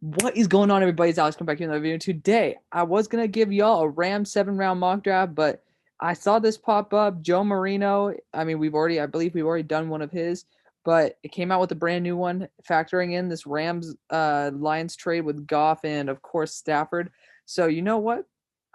What is going on, everybody? It's Alex. Come back here in the video. Today, I was gonna give y'all a Rams 7 round mock draft, but I saw this pop up. Joe Marino. I believe we've already done one of his, but it came out with a brand new one, factoring in this Rams Lions trade with Goff and of course Stafford. So you know what?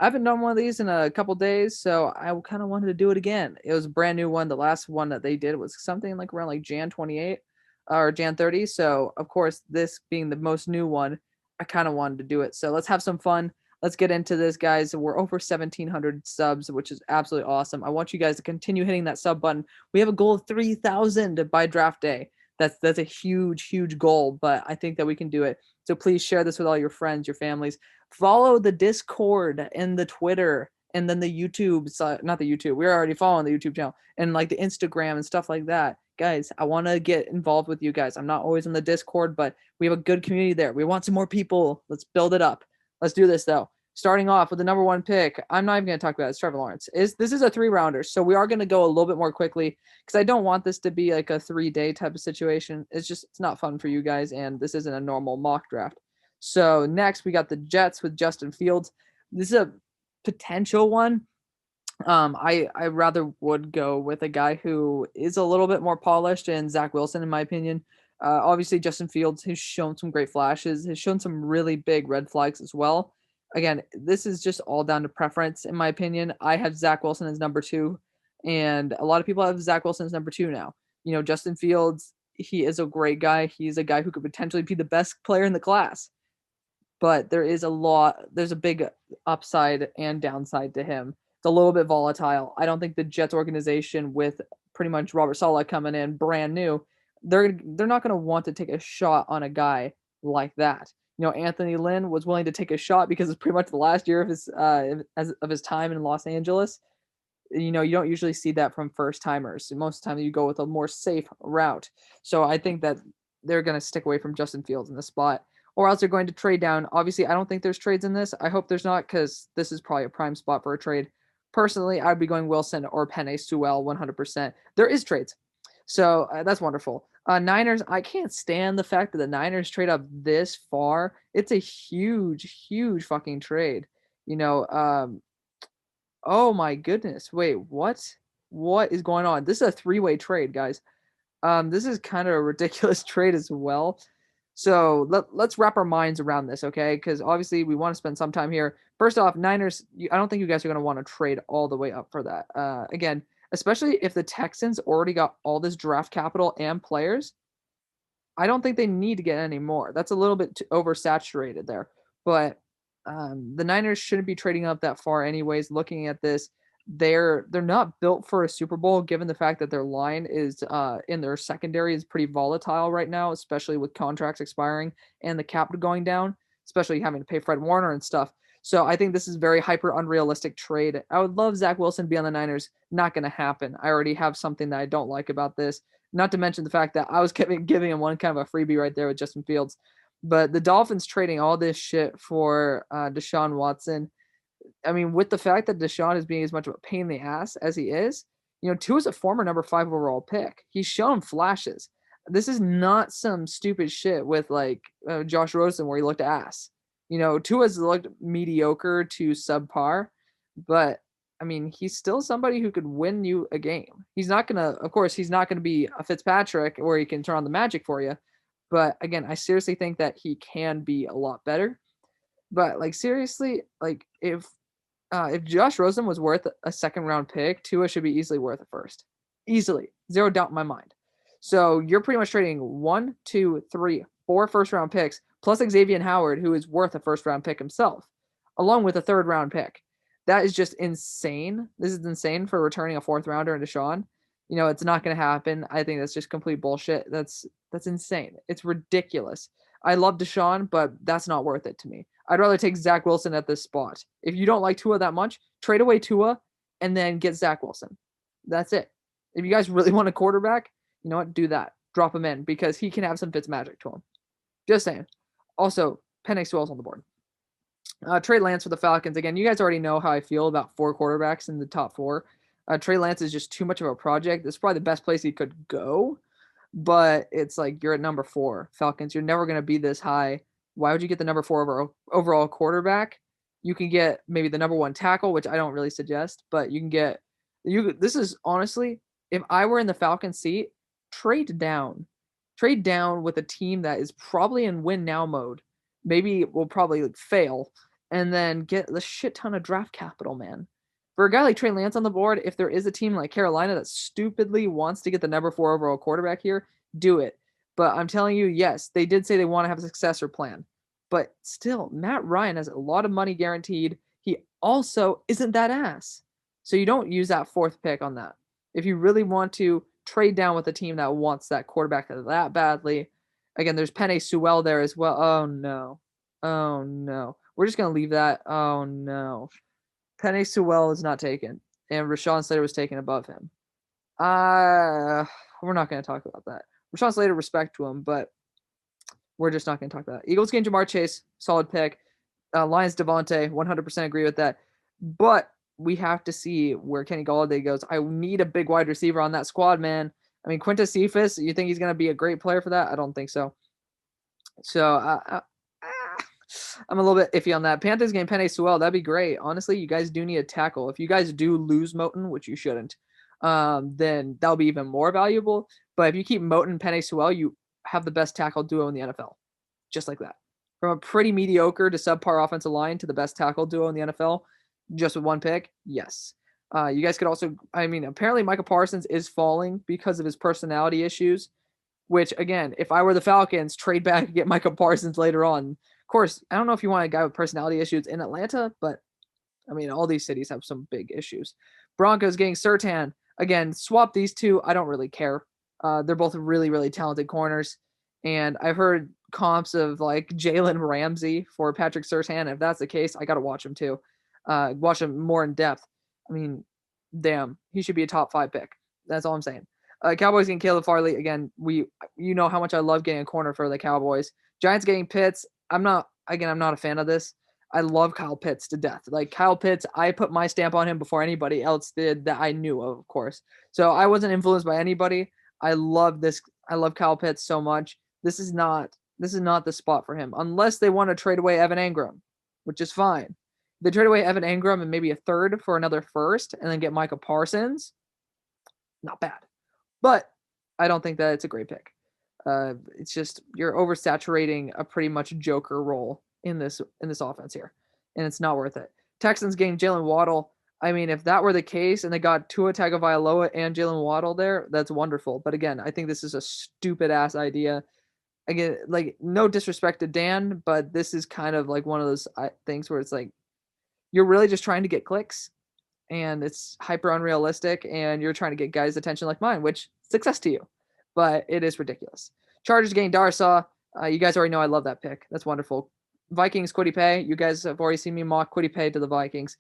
I haven't done one of these in a couple days, so I kind of wanted to do it again. It was a brand new one. The last one that they did was something like around like Jan 28 or Jan 30. So of course, this being the most new one, I kind of wanted to do it. So let's have some fun. Let's get into this, guys. We're over 1,700 subs, which is absolutely awesome. I want you guys to continue hitting that sub button. We have a goal of 3,000 by draft day. That's a huge, huge goal, but I think that we can do it. So please share this with all your friends, your families. Follow the Discord and the Twitter and then the YouTube, not the YouTube. We're already following the YouTube channel and like the Instagram and stuff like that. Guys, I want to get involved with you guys. I'm not always in the Discord, but we have a good community there. We want some more people. Let's build it up. Let's do this though. Starting off with the number one pick, I'm not even going to talk about it. It's Trevor Lawrence. This is a 3 rounder, so we are going to go a little bit more quickly because I don't want this to be like a 3 day type of situation. It's not fun for you guys, and this isn't a normal mock draft. So next we got the Jets with Justin Fields. This is a potential one. I rather would go with a guy who is a little bit more polished and Zach Wilson, in my opinion. Obviously, Justin Fields has shown some great flashes, has shown some really big red flags as well. Again, this is just all down to preference, in my opinion. I have Zach Wilson as number 2, and a lot of people have Zach Wilson as number 2 now. You know, Justin Fields, he is a great guy. He's a guy who could potentially be the best player in the class, but there's a big upside and downside to him. It's a little bit volatile. I don't think the Jets organization, with pretty much Robert Saleh coming in brand new, they're not going to want to take a shot on a guy like that. You know, Anthony Lynn was willing to take a shot because it's pretty much the last year of his time in Los Angeles. You know, you don't usually see that from first timers. Most of the time, you go with a more safe route. So I think that they're going to stick away from Justin Fields in this spot, or else they're going to trade down. Obviously, I don't think there's trades in this. I hope there's not, because this is probably a prime spot for a trade. Personally, I'd be going Wilson or Penei Sewell 100%. There is trades. So that's wonderful. Niners, I can't stand the fact that the Niners trade up this far. It's a huge, huge fucking trade. You know, oh my goodness. Wait, what? What is going on? This is a 3-way trade, guys. This is kind of a ridiculous trade as well. So let's wrap our minds around this, okay? Because obviously we want to spend some time here. First off, Niners, I don't think you guys are going to want to trade all the way up for that. Again, especially if the Texans already got all this draft capital and players, I don't think they need to get any more. That's a little bit oversaturated there. But the Niners shouldn't be trading up that far anyways. Looking at this, they're not built for a Super Bowl, given the fact that their line is in their secondary is pretty volatile right now, especially with contracts expiring and the cap going down, especially having to pay Fred Warner and stuff. So I think this is very hyper unrealistic trade. I would love Zach Wilson to be on the Niners. Not going to happen. I already have something that I don't like about this. Not to mention the fact that I was giving him one kind of a freebie right there with Justin Fields. But the Dolphins trading all this shit for Deshaun Watson. I mean, with the fact that Deshaun is being as much of a pain in the ass as he is, you know, Tua is a former number 5 overall pick. He's shown flashes. This is not some stupid shit with like Josh Rosen where he looked ass. You know, Tua's looked mediocre to subpar, but I mean, he's still somebody who could win you a game. Of course, he's not gonna be a Fitzpatrick where he can turn on the magic for you. But again, I seriously think that he can be a lot better. But like seriously, like if Josh Rosen was worth a 2nd round pick, Tua should be easily worth a first. Easily. Zero doubt in my mind. So you're pretty much trading 1, 2, 3, 4 first-round picks, plus Xavier Howard, who is worth a first-round pick himself, along with a 3rd-round pick. That is just insane. This is insane for returning a 4th-rounder into Deshaun. You know, it's not going to happen. I think that's just complete bullshit. That's insane. It's ridiculous. I love Deshaun, but that's not worth it to me. I'd rather take Zach Wilson at this spot. If you don't like Tua that much, trade away Tua and then get Zach Wilson. That's it. If you guys really want a quarterback, you know what? Do that. Drop him in because he can have some Fitzmagic to him. Just saying. Also, Penei Sewell's on the board. Trey Lance for the Falcons. Again, you guys already know how I feel about 4 quarterbacks in the top 4. Trey Lance is just too much of a project. This is probably the best place he could go, but it's like you're at number 4, Falcons. You're never going to be this high. Why would you get the number 4 overall quarterback? You can get maybe the number 1 tackle, which I don't really suggest, but you can get you. This is honestly, if I were in the Falcons seat, trade down, trade down with a team that is probably in win now mode. Maybe will probably fail, and then get the shit ton of draft capital, man. For a guy like Trey Lance on the board, if there is a team like Carolina that stupidly wants to get the number 4 overall quarterback here, do it. But I'm telling you, yes, they did say they want to have a successor plan. But still, Matt Ryan has a lot of money guaranteed. He also isn't that ass. So you don't use that 4th pick on that. If you really want to trade down with a team that wants that quarterback that badly, again, there's Penei Sewell there as well. Oh no. Oh no. We're just going to leave that. Oh no. Penei Sewell is not taken, and Rashawn Slater was taken above him. We're not going to talk about that. Rashawn Slater, respect to him, but we're just not going to talk about that. Eagles game Jamar Chase, solid pick. Lions Devontae, 100% agree with that. But we have to see where Kenny Golladay goes. I need a big wide receiver on that squad, man. I mean, Quintus Cephas, you think he's going to be a great player for that? I don't think so. So I'm a little bit iffy on that. Panthers game Penei Sewell, that'd be great. Honestly, you guys do need a tackle. If you guys do lose Moton, which you shouldn't, then that'll be even more valuable. But if you keep Moton, Penei Sewell, you have the best tackle duo in the NFL, just like that. From a pretty mediocre to subpar offensive line to the best tackle duo in the NFL, just with 1 pick, yes. You guys could also, I mean, apparently Micah Parsons is falling because of his personality issues, which, again, if I were the Falcons, trade back and get Micah Parsons later on. Of course, I don't know if you want a guy with personality issues in Atlanta, but, I mean, all these cities have some big issues. Broncos getting Surtain. Again, swap these two. I don't really care. They're both really, really talented corners. And I've heard comps of like Jalen Ramsey for Patrick Surtain. If that's the case, I got to watch him too. Watch him more in depth. I mean, damn, he should be a top 5 pick. That's all I'm saying. Cowboys getting Caleb Farley. Again, you know how much I love getting a corner for the Cowboys. Giants getting Pitts. I'm not a fan of this. I love Kyle Pitts to death. Like Kyle Pitts, I put my stamp on him before anybody else did that I knew of course. So I wasn't influenced by anybody. I love this. I love Kyle Pitts so much. This is not the spot for him unless they want to trade away Evan Engram, which is fine. They trade away Evan Engram and maybe a 3rd for another 1st and then get Micah Parsons. Not bad. But I don't think that it's a great pick. It's just you're oversaturating a pretty much joker role in this offense here, and it's not worth it. Texans game Jalen Waddle. I mean, if that were the case and they got Tua Tagovailoa and Jalen Waddle there, that's wonderful. But again, I think this is a stupid ass idea. Again, like no disrespect to Dan, but this is kind of like one of those things where it's like you're really just trying to get clicks, and it's hyper unrealistic, and you're trying to get guys' attention like mine, which success to you, but it is ridiculous. Chargers getting Darsaw. You guys already know I love that pick. That's wonderful. Vikings Kwity Paye. You guys have already seen me mock Kwity Paye to the Vikings.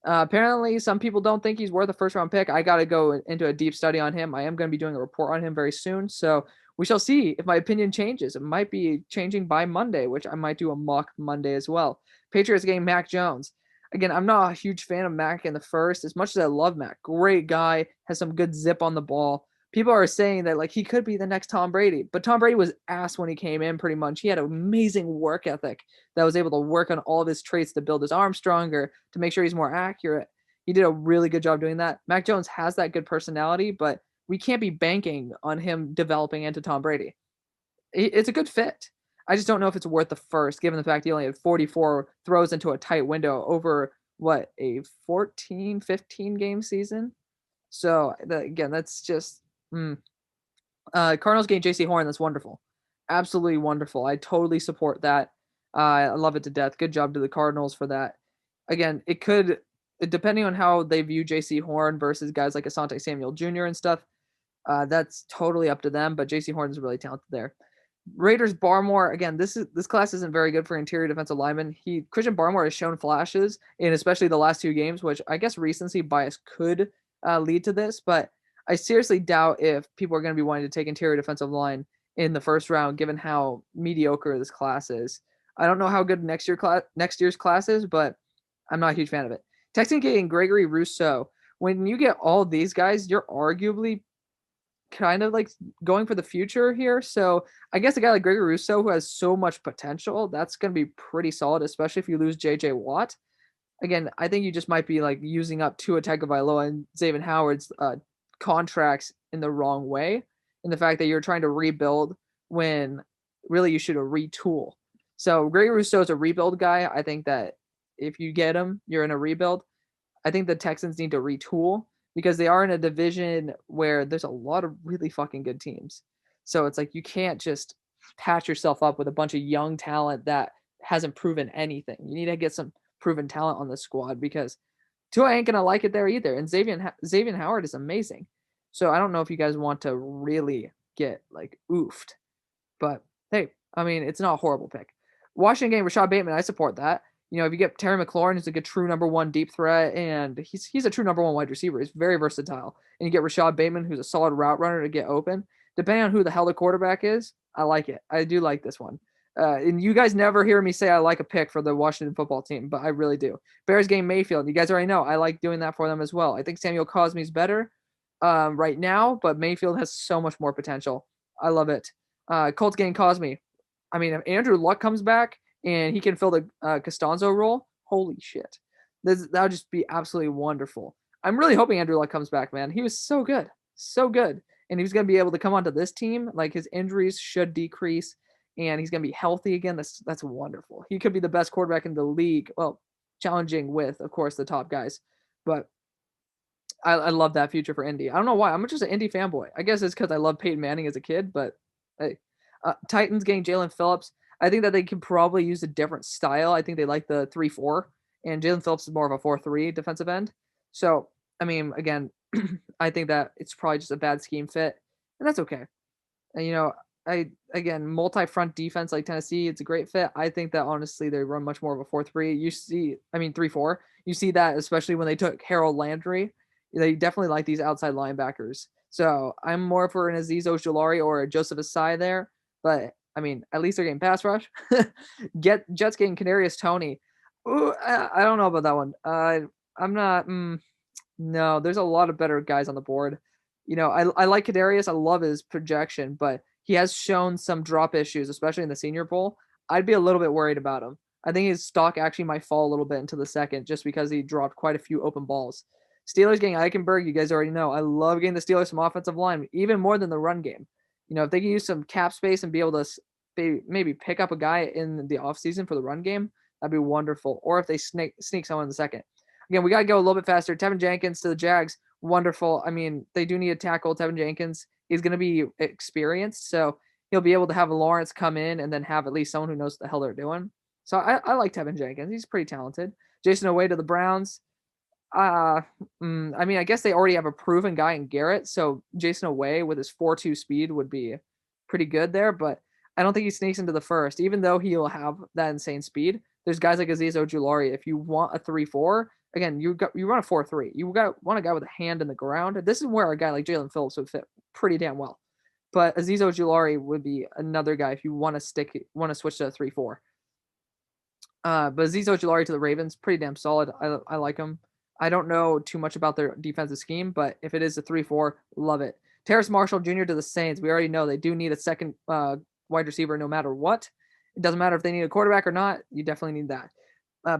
Apparently, some people don't think he's worth a 1st-round pick. I got to go into a deep study on him. I am going to be doing a report on him very soon, so we shall see if my opinion changes. It might be changing by Monday, which I might do a mock Monday as well. Patriots getting Mac Jones. Again, I'm not a huge fan of Mac in the 1st, as much as I love Mac. Great guy, has some good zip on the ball. People are saying that like he could be the next Tom Brady, but Tom Brady was ass when he came in pretty much. He had an amazing work ethic that was able to work on all of his traits to build his arm stronger, to make sure he's more accurate. He did a really good job doing that. Mac Jones has that good personality, but we can't be banking on him developing into Tom Brady. It's a good fit. I just don't know if it's worth the 1st, given the fact he only had 44 throws into a tight window over a 14, 15 game season. So again, that's just Cardinals game JC Horn. That's wonderful. Absolutely wonderful. I totally support that. I love it to death. Good job to the Cardinals for that. Again, it could, depending on how they view JC Horn versus guys like Asante Samuel Jr. and stuff, that's totally up to them. But JC Horn is really talented there. Raiders Barmore, again, this class isn't very good for interior defensive linemen. Christian Barmore has shown flashes in especially the last 2 games, which I guess recency bias could lead to this, but I seriously doubt if people are going to be wanting to take interior defensive line in the 1st round, given how mediocre this class is. I don't know how good next year's class is, but I'm not a huge fan of it. Texans getting Gregory Rousseau. When you get all these guys, you're arguably kind of like going for the future here. So I guess a guy like Gregory Rousseau, who has so much potential, that's going to be pretty solid, especially if you lose JJ Watt. Again, I think you just might be like using up Tua Tagovailoa and Xavier Howard's contracts in the wrong way, in the fact that you're trying to rebuild when really you should retool. So Gregory Rousseau is a rebuild guy. I think that if you get him, you're in a rebuild. I think the Texans need to retool because they are in a division where there's a lot of really fucking good teams. So it's like you can't just patch yourself up with a bunch of young talent that hasn't proven anything. You need to get some proven talent on the squad because Tua ain't gonna like it there either. And Xavier Howard is amazing. So I don't know if you guys want to really get like oofed, but hey, I mean it's not a horrible pick. Washington game, Rashad Bateman, I support that. You know, if you get Terry McLaurin, who's like a true number one deep threat, and he's a true number one wide receiver. He's very versatile. And you get Rashad Bateman, who's a solid route runner to get open. Depending on who the hell the quarterback is, I like it. I do like this one. And you guys never hear me say I like a pick for the Washington football team, but I really do. Bears game Mayfield. You guys already know I like doing that for them as well. I think Samuel Cosme's better right now, but Mayfield has so much more potential. I love it. Colts game Cosme. I mean, if Andrew Luck comes back and he can fill the Costanzo role, holy shit. That would just be absolutely wonderful. I'm really hoping Andrew Luck comes back, man. He was so good. So good. And he's going to be able to come onto this team. Like his injuries should decrease and he's going to be healthy again. That's wonderful. He could be the best quarterback in the league. Well, challenging with, of course, the top guys. But I love that future for Indy. I don't know why. I'm just an Indy fanboy. I guess it's because I love Peyton Manning as a kid, but hey. Titans getting Jalen Phillips. I think that they could probably use a different style. I think they like the 3-4, and Jalen Phillips is more of a 4-3 defensive end. So, I mean, again, I think that it's probably just a bad scheme fit, and that's okay. And, you know, multi-front defense like Tennessee, it's a great fit. I think that honestly they run much more of a 4-3. 3-4. You see that especially when they took Harold Landry. They definitely like these outside linebackers. So I'm more for an Azeez Ojulari or a Joseph Asai there. But I mean, at least they're getting pass rush. Jets getting Kadarius Toney. Ooh, I don't know about that one. I'm not. No, there's a lot of better guys on the board. You know, I like Kadarius. I love his projection, but he has shown some drop issues, especially in the Senior Bowl. I'd be a little bit worried about him. I think his stock actually might fall a little bit into the second just because he dropped quite a few open balls. Steelers getting Eichenberg, you guys already know. I love getting the Steelers some offensive line, even more than the run game. You know, if they can use some cap space and be able to maybe pick up a guy in the offseason for the run game, that'd be wonderful. Or if they sneak someone in the second. Again, we got to go a little bit faster. Tevin Jenkins to the Jags, wonderful. I mean, they do need a tackle. Tevin Jenkins, he's going to be experienced, so he'll be able to have Lawrence come in and then have at least someone who knows what the hell they're doing. So I like Tevin Jenkins. He's pretty talented. Jason Away to the Browns. I mean, I guess they already have a proven guy in Garrett, so Jason Away with his 4.2 speed would be pretty good there, but I don't think he sneaks into the first, even though he'll have that insane speed. There's guys like Azeez Ojulari. If you want a 3-4, again, you run a 4-3. Want a guy with a hand in the ground. This is where a guy like Jalen Phillips would fit pretty damn well. But Azeez Ojulari would be another guy if you want to switch to a 3-4. But Azeez Ojulari to the Ravens, pretty damn solid. I like him. I don't know too much about their defensive scheme, but if it is a 3-4, love it. Terrace Marshall Jr. to the Saints. We already know they do need a second wide receiver no matter what. It doesn't matter if they need a quarterback or not. You definitely need that.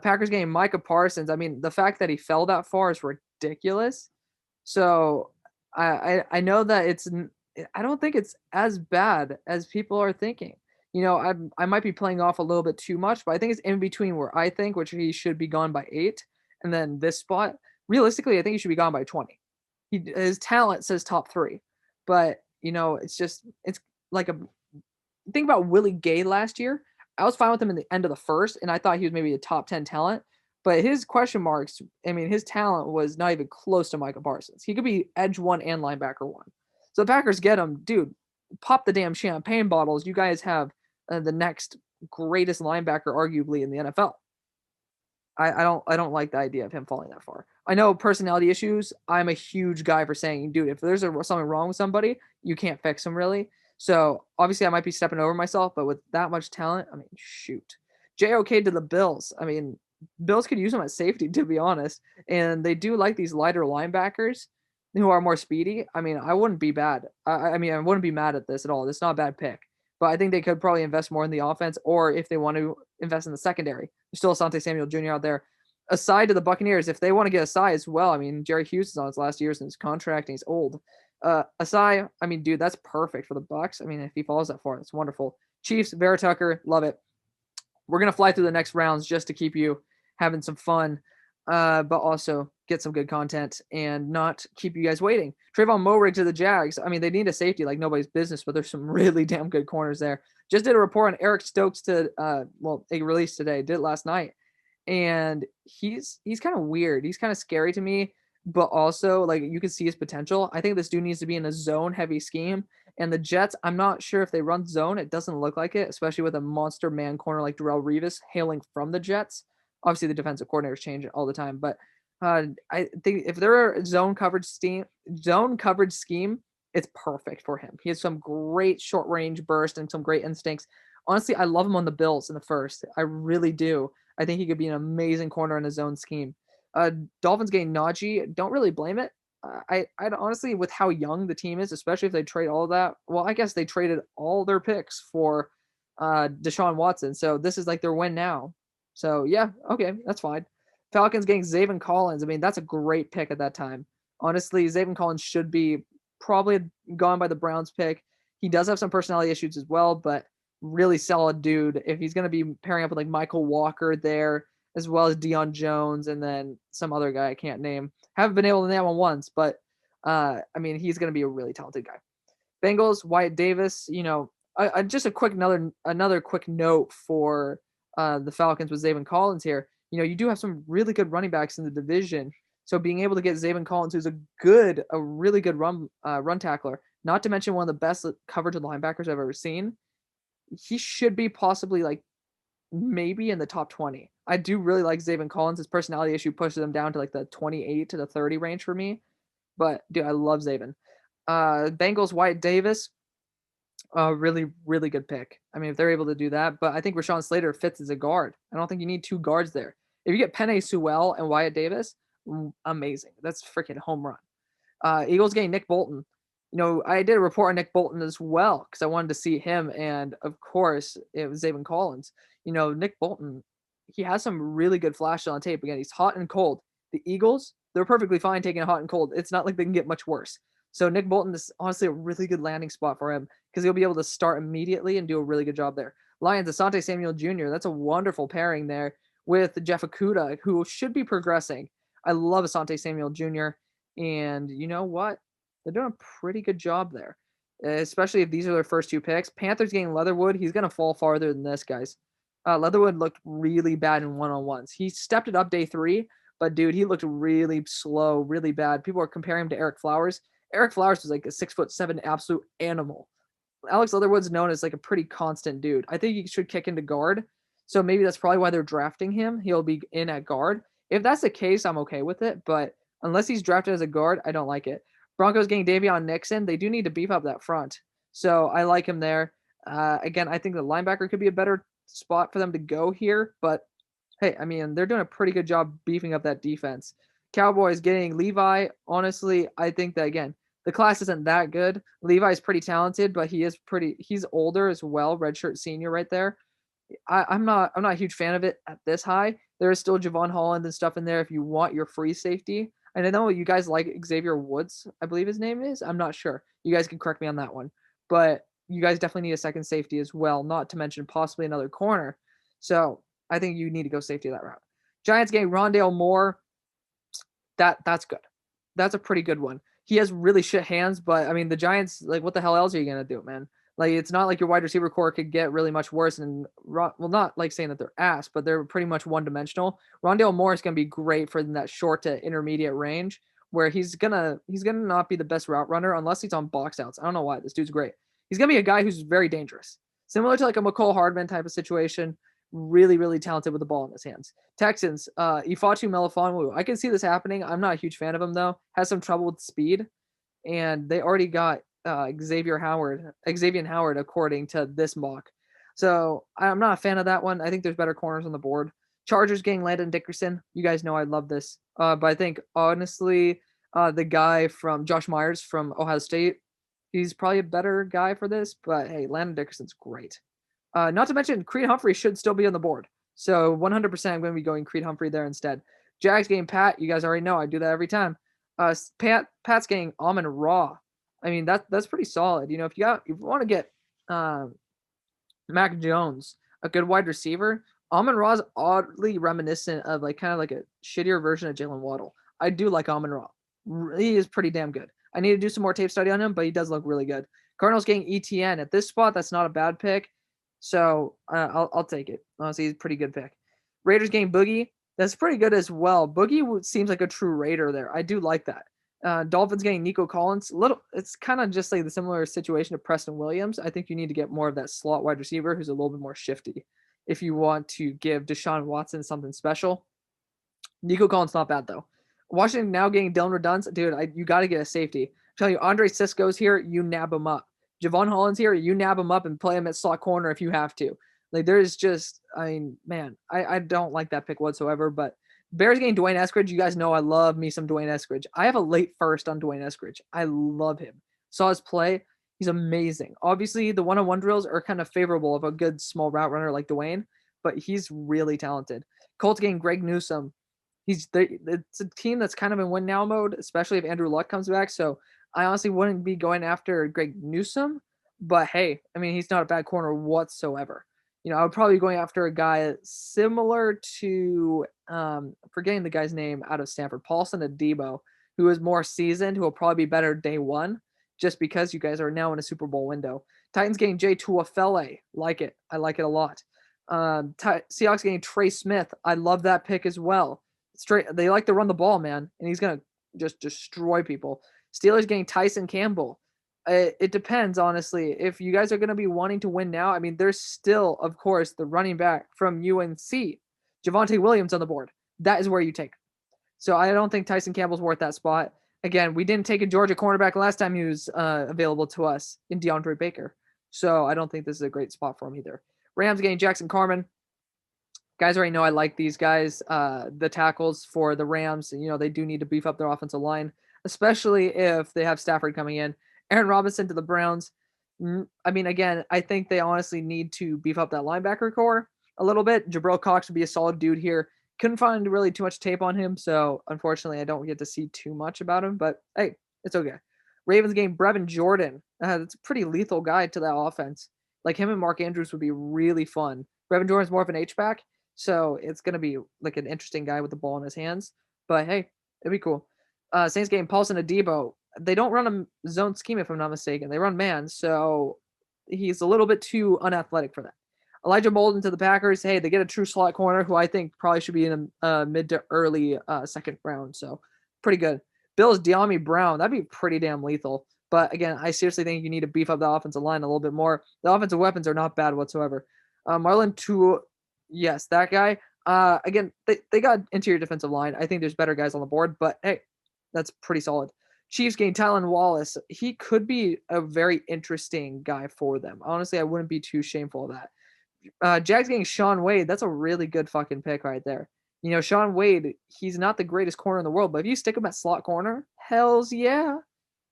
Packers game, Micah Parsons. I mean, the fact that he fell that far is ridiculous. So I know that I don't think it's as bad as people are thinking. You know, I might be playing off a little bit too much, but I think it's in between where I think, which he should be gone by 8. And then this spot, realistically, I think he should be gone by 20. His talent says top 3, but you know, it's like think about Willie Gay last year. I was fine with him in the end of the first, and I thought he was maybe a top 10 talent. But his question marks, I mean, his talent was not even close to Micah Parsons. He could be edge 1 and linebacker 1. So the Packers get him, dude. Pop the damn champagne bottles. You guys have the next greatest linebacker, arguably in the NFL. I don't like the idea of him falling that far. I know personality issues. I'm a huge guy for saying, dude, if there's something wrong with somebody, you can't fix them really. So obviously I might be stepping over myself, but with that much talent, I mean, shoot. JOK to the Bills. I mean, Bills could use him at safety, to be honest. And they do like these lighter linebackers. who are more speedy, I mean, I wouldn't be bad. I mean, I wouldn't be mad at this at all. It's not a bad pick. But I think they could probably invest more in the offense, or if they want to invest in the secondary. There's still Asante Samuel Jr. out there. Aside to the Buccaneers, if they want to get Asai as well, I mean, Jerry Hughes is on his last years in his contract and he's old. Asai, I mean, dude, that's perfect for the Bucks. I mean, if he falls that far, that's wonderful. Chiefs, Vera Tucker, love it. We're gonna fly through the next rounds just to keep you having some fun, but also get some good content and not keep you guys waiting. Trayvon Moehrig to the Jags. I mean, they need a safety like nobody's business, but there's some really damn good corners there. Just did a report on Eric Stokes to well, they released today, did it last night, and he's kind of weird. He's kind of scary to me, but also like you can see his potential. I think this dude needs to be in a zone heavy scheme. And the Jets, I'm not sure if they run zone. It doesn't look like it, especially with a monster man corner like Darrelle Revis hailing from the Jets. Obviously, the defensive coordinators change all the time, but I think if there are zone coverage scheme, it's perfect for him. He has some great short range burst and some great instincts. Honestly, I love him on the Bills in the first. I really do. I think he could be an amazing corner in a zone scheme. Dolphins getting Najee, don't really blame it. I'd honestly, with how young the team is, especially if they trade all of that. Well, I guess they traded all their picks for Deshaun Watson, so this is like their win now. So yeah, okay, that's fine. Falcons getting Zaven Collins. I mean, that's a great pick at that time. Honestly, Zaven Collins should be probably gone by the Browns pick. He does have some personality issues as well, but really solid dude. If he's going to be pairing up with like Michael Walker there, as well as Deion Jones, and then some other guy I can't name. Haven't been able to name one once, but I mean, he's going to be a really talented guy. Bengals, Wyatt Davis. You know, just a quick another quick note for the Falcons with Zaven Collins here. You know, you do have some really good running backs in the division. So being able to get Zaven Collins, who's a really good run tackler, not to mention one of the best coverage linebackers I've ever seen, he should be possibly like maybe in the top 20. I do really like Zaven Collins. His personality issue pushes him down to like the 28 to the 30 range for me. But dude, I love Zaven. Bengals, Wyatt Davis, really, really good pick. I mean, if they're able to do that, but I think Rashawn Slater fits as a guard. I don't think you need two guards there. If you get Penei Sewell and Wyatt Davis, amazing. That's freaking home run. Eagles getting Nick Bolton. You know, I did a report on Nick Bolton as well because I wanted to see him, and of course, it was Zaven Collins. You know, Nick Bolton, he has some really good flashes on tape. Again, he's hot and cold. The Eagles, they're perfectly fine taking it hot and cold. It's not like they can get much worse. So Nick Bolton is honestly a really good landing spot for him because he'll be able to start immediately and do a really good job there. Lions, Asante Samuel Jr., that's a wonderful pairing there with Jeff Okudah, who should be progressing. I love Asante Samuel Jr., and you know what? They're doing a pretty good job there, especially if these are their first two picks. Panthers getting Leatherwood. He's going to fall farther than this, guys. Leatherwood looked really bad in one-on-ones. He stepped it up day 3, but dude, he looked really slow, really bad. People are comparing him to Eric Flowers. Eric Flowers was like a 6'7" absolute animal. Alex Leatherwood's known as like a pretty constant dude. I think he should kick into guard. So maybe that's probably why they're drafting him. He'll be in at guard. If that's the case, I'm okay with it. But unless he's drafted as a guard, I don't like it. Broncos getting Davion Nixon. They do need to beef up that front. So I like him there. Again, I think the linebacker could be a better spot for them to go here. But hey, I mean, they're doing a pretty good job beefing up that defense. Cowboys getting Levi. Honestly, I think that, again, the class isn't that good. Levi's pretty talented, but he's older as well. Redshirt senior right there. I'm not a huge fan of it at this high. There is still Javon Holland and stuff in there if you want your free safety. And I know you guys like Xavier Woods, I believe his name is. I'm not sure. You guys can correct me on that one. But you guys definitely need a second safety as well, not to mention possibly another corner. So I think you need to go safety that route. Giants getting Rondale Moore. That's good. That's a pretty good one. He has really shit hands, but I mean the Giants, like, what the hell else are you gonna do, man? Like, it's not like your wide receiver core could get really much worse. And well, not like saying that they're ass, but they're pretty much one dimensional. Rondale Moore is gonna be great for that short to intermediate range, where he's gonna not be the best route runner unless he's on box outs. I don't know why. This dude's great. He's gonna be a guy who's very dangerous, similar to like a McCole Hardman type of situation. Really, really talented with the ball in his hands. Texans, Ifatu Melifonwu. I can see this happening. I'm not a huge fan of him though. Has some trouble with speed, and they already got Xavier Howard, according to this mock. So I'm not a fan of that one. I think there's better corners on the board. Chargers getting Landon Dickerson. You guys know I love this, but I think honestly, The guy from Josh Myers from Ohio State. He's probably a better guy for this, but hey, Landon Dickerson's great. Not to mention, Creed Humphrey should still be on the board. So 100% I'm going to be going Creed Humphrey there instead. Jags getting Pat. You guys already know I do that every time. Pat's getting Amon Ra. I mean, that's pretty solid. You know, if you want to get uh, Mac Jones, a good wide receiver, Amon Ra is oddly reminiscent of like kind of like a shittier version of Jalen Waddle. I do like Amon Ra. He is pretty damn good. I need to do some more tape study on him, but he does look really good. Cardinals getting ETN at this spot. That's not a bad pick. So I'll take it. Honestly, he's a pretty good pick. Raiders getting Boogie. That's pretty good as well. Boogie seems like a true Raider there. I do like that. Dolphins getting Nico Collins. It's kind of just like the similar situation to Preston Williams. I think you need to get more of that slot wide receiver who's a little bit more shifty if you want to give Deshaun Watson something special. Nico Collins not bad though. Washington now getting Dylan Redunds. Dude, you got to get a safety. I'm telling you, Andre Cisco's here. You nab him up. Javon Holland's here. You nab him up and play him at slot corner if you have to. Like there's just, I mean, man, I don't like that pick whatsoever. But Bears getting Dwayne Eskridge. You guys know I love me some Dwayne Eskridge. I have a late first on Dwayne Eskridge. I love him. Saw his play. He's amazing. Obviously, the one-on-one drills are kind of favorable of a good small route runner like Dwayne, but he's really talented. Colts getting Greg Newsome. It's a team that's kind of in win now mode, especially if Andrew Luck comes back. So I honestly wouldn't be going after Greg Newsome, but hey, I mean, he's not a bad corner whatsoever. You know, I would probably be going after a guy similar to forgetting the guy's name out of Stanford, Paulson Adebo, who is more seasoned, who will probably be better day one, just because you guys are now in a Super Bowl window. Titans getting Jay Tuafele, like it. I like it a lot. Seahawks getting Trey Smith. I love that pick as well. They like to run the ball, man, and he's gonna just destroy people. Steelers getting Tyson Campbell. It depends, honestly. If you guys are going to be wanting to win now, I mean, there's still, of course, the running back from UNC, Javonte Williams on the board. That is where you take. So I don't think Tyson Campbell's worth that spot. Again, we didn't take a Georgia cornerback last time he was available to us in DeAndre Baker. So I don't think this is a great spot for him either. Rams getting Jackson Carman. Guys already know I like these guys. The tackles for the Rams, you know, they do need to beef up their offensive line, especially if they have Stafford coming in. Aaron Robinson to the Browns. I mean, again, I think they honestly need to beef up that linebacker core a little bit. Jabril Cox would be a solid dude here. Couldn't find really too much tape on him, so unfortunately I don't get to see too much about him, but hey, it's okay. Ravens game Brevin Jordan. That's a pretty lethal guy to that offense. Like him and Mark Andrews would be really fun. Brevin Jordan's more of an H-back, so it's going to be like an interesting guy with the ball in his hands, but hey, it'd be cool. Saints game Paulson Adebo. They don't run a zone scheme, if I'm not mistaken. They run man, so he's a little bit too unathletic for that. Elijah Molden to the Packers. Hey, they get a true slot corner who I think probably should be in a mid to early second round, so pretty good. Bills De'Ami Brown. That'd be pretty damn lethal. But again, I seriously think you need to beef up the offensive line a little bit more. The offensive weapons are not bad whatsoever. Marlon Tu, yes, that guy. Again, they got interior defensive line. I think there's better guys on the board, but hey, that's pretty solid. Chiefs getting Tylan Wallace. He could be a very interesting guy for them. Honestly, I wouldn't be too shameful of that. Jags getting Sean Wade. That's a really good fucking pick right there. You know, Sean Wade, he's not the greatest corner in the world, but if you stick him at slot corner, hells yeah.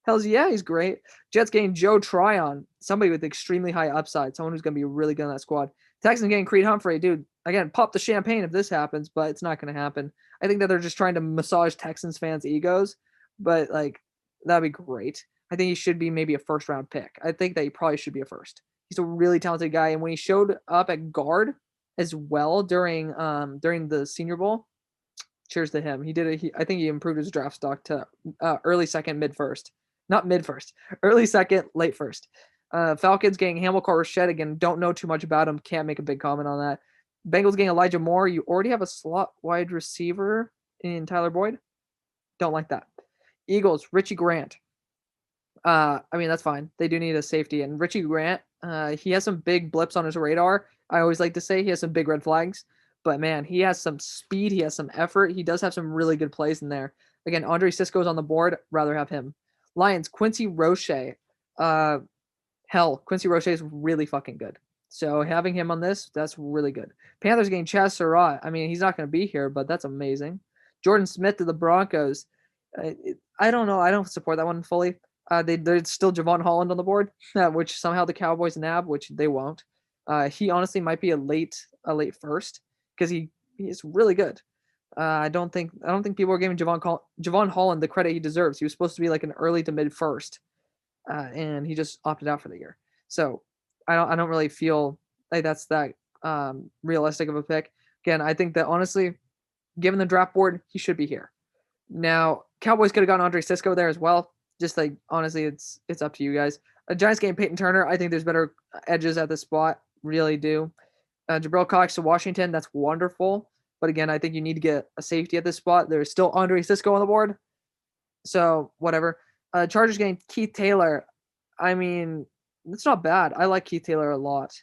Hells yeah, he's great. Jets getting Joe Tryon, somebody with extremely high upside, someone who's going to be really good in that squad. Texans getting Creed Humphrey. Dude, again, pop the champagne if this happens, but it's not going to happen. I think that they're just trying to massage Texans fans' egos, but like, that'd be great. I think he should be maybe a first round pick. I think that he probably should be a first. He's a really talented guy, and when he showed up at guard as well during the Senior Bowl, cheers to him. I think he improved his draft stock to early second, mid first, not mid first, early second, late first. Falcons getting Hamilcar Rashed again. Don't know too much about him. Can't make a big comment on that. Bengals getting Elijah Moore. You already have a slot wide receiver in Tyler Boyd. Don't like that. Eagles, Richie Grant. I mean, that's fine. They do need a safety. And Richie Grant, he has some big blips on his radar. I always like to say he has some big red flags. But, man, he has some speed. He has some effort. He does have some really good plays in there. Again, Andre Cisco's on the board. Rather have him. Lions, Quincy Roche. Quincy Roche is really fucking good. So having him on this, that's really good. Panthers getting Chaz Surratt. I mean, he's not going to be here, but that's amazing. Jordan Smith to the Broncos. I don't know. I don't support that one fully. There's still Javon Holland on the board, which somehow the Cowboys nab, which they won't. He honestly might be a late first because he's really good. I don't think people are giving Javon Holland the credit he deserves. He was supposed to be like an early to mid first, and he just opted out for the year. So I don't really feel like that's that realistic of a pick. Again, I think that honestly, given the draft board, he should be here. Now, Cowboys could have gotten Andre Cisco there as well. Just like honestly, it's up to you guys. Giants game Peyton Turner. I think there's better edges at this spot. Really do. Jabril Cox to Washington. That's wonderful. But again, I think you need to get a safety at this spot. There's still Andre Cisco on the board. So whatever. Chargers game Keith Taylor. I mean, it's not bad. I like Keith Taylor a lot.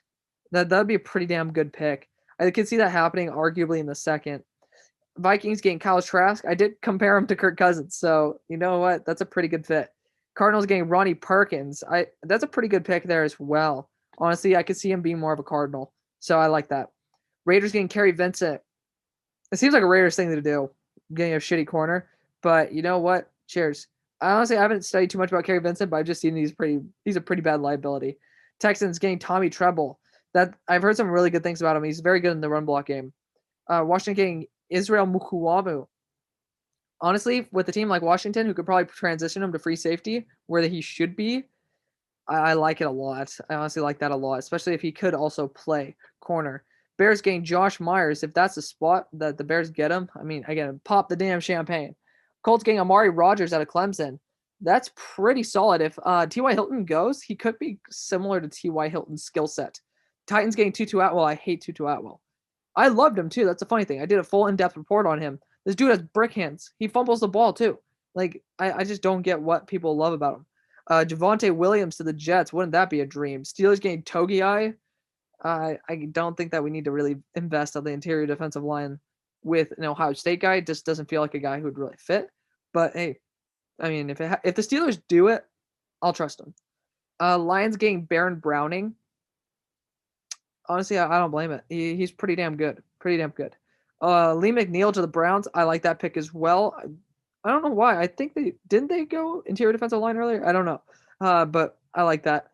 That'd be a pretty damn good pick. I could see that happening arguably in the second. Vikings getting Kyle Trask. I did compare him to Kirk Cousins, so you know what? That's a pretty good fit. Cardinals getting Ronnie Perkins. That's a pretty good pick there as well. Honestly, I could see him being more of a Cardinal, so I like that. Raiders getting Kerry Vincent. It seems like a Raiders thing to do, getting a shitty corner, but you know what? Cheers. I honestly haven't studied too much about Kerry Vincent, but I've just seen he's a pretty bad liability. Texans getting Tommy Treble. That I've heard some really good things about him. He's very good in the run block game. Washington getting Israel Mukuamu. Honestly, with a team like Washington, who could probably transition him to free safety, where he should be, I like it a lot. I honestly like that a lot, especially if he could also play corner. Bears getting Josh Myers. If that's the spot that the Bears get him, I mean, again, pop the damn champagne. Colts getting Amari Rogers out of Clemson. That's pretty solid. If T.Y. Hilton goes, he could be similar to T.Y. Hilton's skill set. Titans getting Tutu Atwell. I hate Tutu Atwell. I loved him too. That's a funny thing. I did a full in-depth report on him. This dude has brick hands. He fumbles the ball too. Like I just don't get what people love about him. Javonte Williams to the Jets. Wouldn't that be a dream? Steelers getting Togiai. I don't think that we need to really invest on the interior defensive line with an Ohio State guy. It just doesn't feel like a guy who would really fit. But hey, I mean, if the Steelers do it, I'll trust them. Lions getting Baron Browning. Honestly, I don't blame it. He's pretty damn good. Pretty damn good. Lee McNeil to the Browns. I like that pick as well. I don't know why. I think they go interior defensive line earlier. I don't know. But I like that.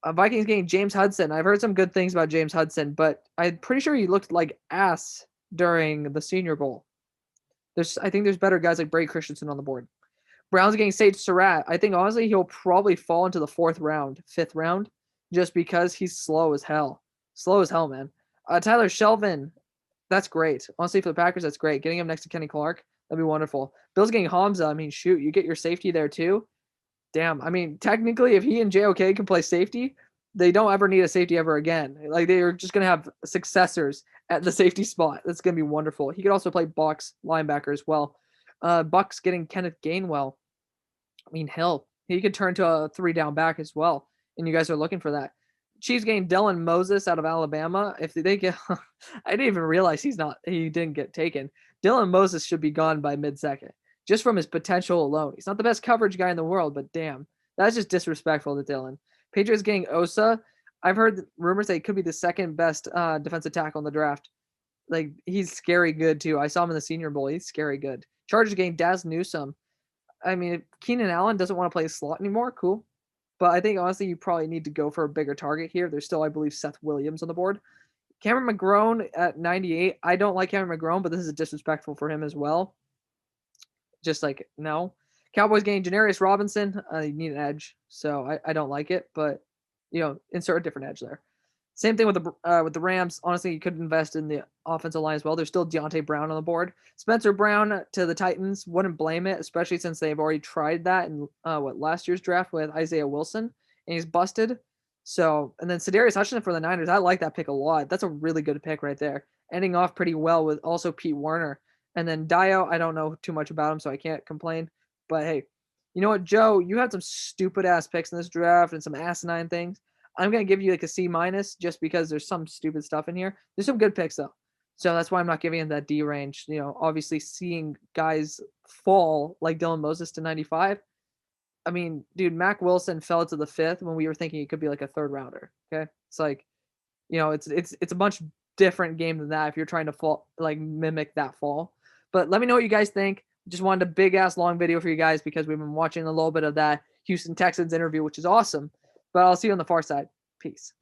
Vikings getting James Hudson. I've heard some good things about James Hudson, but I'm pretty sure he looked like ass during the Senior Bowl. I think there's better guys like Brady Christensen on the board. Browns getting Sage Surratt. I think honestly he'll probably fall into the fifth round, just because he's slow as hell. Slow as hell, man. Tyler Shelvin. That's great. Honestly, for the Packers, that's great. Getting him next to Kenny Clark, that'd be wonderful. Bills getting Hamza. I mean, shoot, you get your safety there too. Damn. I mean, technically, if he and JOK can play safety, they don't ever need a safety ever again. Like they're just gonna have successors at the safety spot. That's gonna be wonderful. He could also play box linebacker as well. Bucks getting Kenneth Gainwell. I mean, hell, he could turn to a 3-down back as well. And you guys are looking for that. Chiefs getting Dylan Moses out of Alabama. If they get, I didn't even realize he didn't get taken. Dylan Moses should be gone by mid-second, just from his potential alone. He's not the best coverage guy in the world, but damn, that's just disrespectful to Dylan. Patriots getting Osa. I've heard rumors that he could be the second best defensive tackle in the draft. Like he's scary good too. I saw him in the Senior Bowl. He's scary good. Chargers getting Daz Newsome. I mean, if Keenan Allen doesn't want to play a slot anymore, cool. But I think honestly, you probably need to go for a bigger target here. There's still, I believe, Seth Williams on the board. Cameron McGrone at 98. I don't like Cameron McGrone, but this is disrespectful for him as well. Just like, no. Cowboys getting Janarius Robinson. You need an edge, so I don't like it. But insert a different edge there. Same thing with the Rams. Honestly, you could invest in the offensive line as well. There's still Deontay Brown on the board. Spencer Brown to the Titans. Wouldn't blame it, especially since they've already tried that in last year's draft with Isaiah Wilson, and he's busted. So, and then Sedarius Hutchinson for the Niners. I like that pick a lot. That's a really good pick right there. Ending off pretty well with also Pete Werner. And then Dio, I don't know too much about him, so I can't complain. But hey, you know what, Joe? You had some stupid ass picks in this draft and some asinine things. I'm going to give you like a C- just because there's some stupid stuff in here. There's some good picks though. So that's why I'm not giving him that D range. Obviously seeing guys fall like Dylan Moses to 95. I mean, dude, Mac Wilson fell to the 5th when we were thinking he could be like a 3rd rounder. Okay. It's like, it's a much different game than that if you're trying to fall, like mimic that fall. But let me know what you guys think. Just wanted a big ass long video for you guys because we've been watching a little bit of that Houston Texans interview, which is awesome. But I'll see you on the far side. Peace.